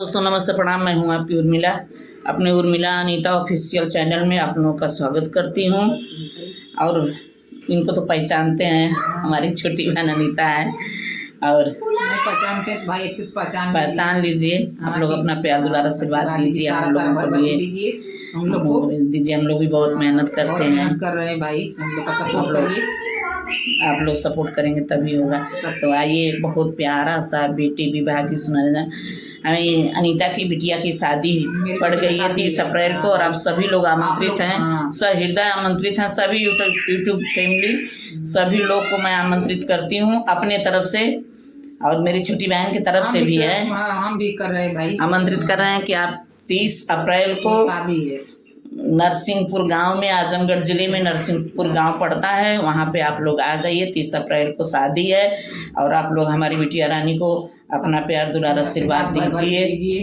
दोस्तों नमस्ते प्रणाम। मैं हूं आपकी उर्मिला। अपने उर्मिला अनीता ऑफिशियल चैनल में आप लोगों का स्वागत करती हूं। और इनको तो पहचानते हैं, हमारी छोटी बहन अनीता है। और पहचानते भाई, अच्छे से पहचान लीजिए। आप लोग अपना प्यार दुलारा से बात दीजिए, हम लोगों को लिए हम लोग को दीजिए। हम लोग भी बहुत मेहनत करते हैं, कर रहे हैं भाई, हम लोग का सपोर्ट करिए। आप लोग सपोर्ट करेंगे तभी होगा। तो आइए, बहुत प्यारा सा बेटी विवाह की सुनाना। हमें अनीता की बिटिया की शादी पड़ गई है 30 अप्रैल को, और आप सभी लोग आमंत्रित हैं, सहृदय आमंत्रित हैं। सभी यूट्यूब फैमिली, सभी लोग को मैं आमंत्रित करती हूँ अपने तरफ से, और मेरी छोटी बहन की तरफ से भी है। हम भी कर रहे हैं भाई, आमंत्रित कर रहे हैं कि आप 30 अप्रैल को शादी है नरसिंहपुर गांव में, आजमगढ़ जिले में नरसिंहपुर गांव पड़ता है, वहां पे आप लोग आ जाइए। 30 अप्रैल को शादी है, और आप लोग हमारी बिटिया रानी को अपना प्यार दुलारा आशीर्वाद दीजिए,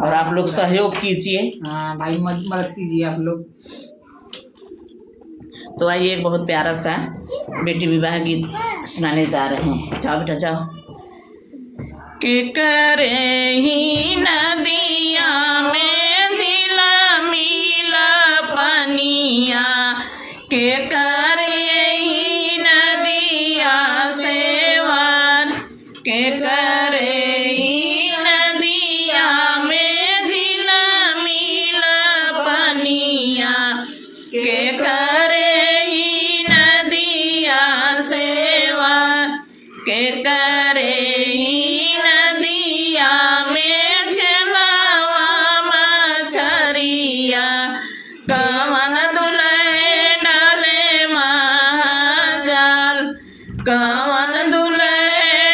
और आप लोग सहयोग कीजिए। हाँ भाई, मदद कीजिए आप लोग। तो आइए, एक बहुत प्यारा सा बेटी विवाह गीत सुनाने जा रहे हैं। जाओ बेटा जाओ। के करे ही नदिया में झीला मिला पनिया, के करे ही नदिया सेवन, के करे ही नदिया में झीला मिला पनिया, के करे ही नदिया सेवन, के करे कवन दुले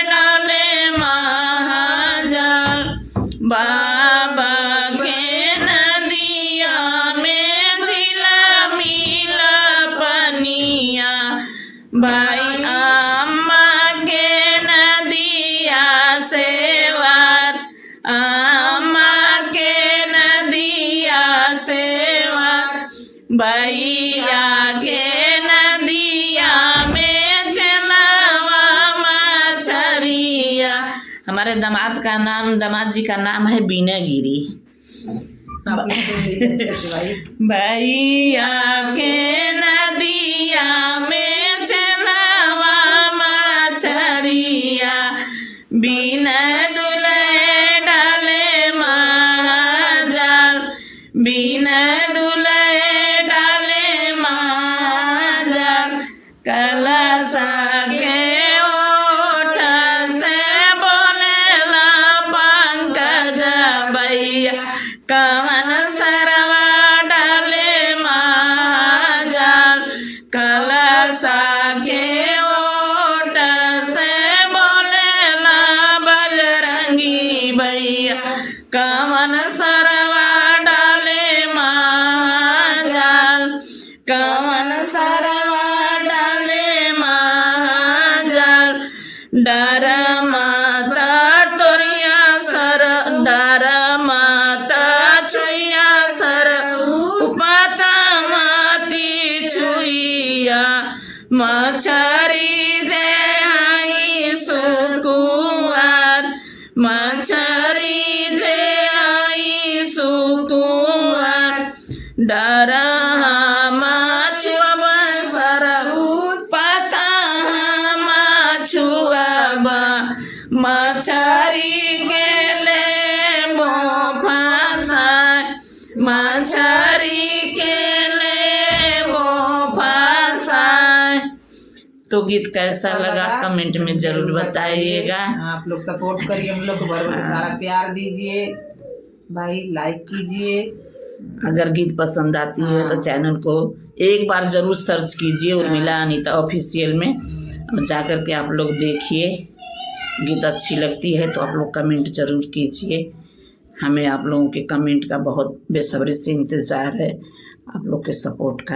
डाले महाजल, बाबा के नदिया में झीला मिला पनिया, भाई अम्मा के नदिया सेवर, अम्मा के नदिया सेवर, भैया के हमारे दामाद जी का नाम है बीना गिरी। भैया के नदिया में चलावा मछरिया, बिना दुले डाले महाजल, बिना दुले डाले महाजल, कलसा के कवन सरवा डाले महाजल, कलसा के ओट से बोलेला बजरंगी भैया, कवन सरवा डाले महाजल, कवन सरवा डाले महाजल, डर माता तोरिया सर, डर माता छुइया सर, उपता माती छुइया, मछरी जे आई सुकुआर, मछरी जे आई सुकुआर, डर मछुआ सर, पता मछुआ मछरी मछरी के ले वो फंसाए। तो गीत कैसा लगा कमेंट में जरूर बताइएगा। आप लोग सपोर्ट करिए, हम लोग को भरपूर सारा प्यार दीजिए भाई, लाइक कीजिए। अगर गीत पसंद आती है तो चैनल को एक बार जरूर सर्च कीजिए उर्मिला अनीता ऑफिशियल में, और जाकर के आप लोग देखिए। गीत अच्छी लगती है तो आप लोग कमेंट जरूर कीजिए। हमें आप लोगों के कमेंट का बहुत बेसब्री से इंतज़ार है, आप लोग के सपोर्ट का।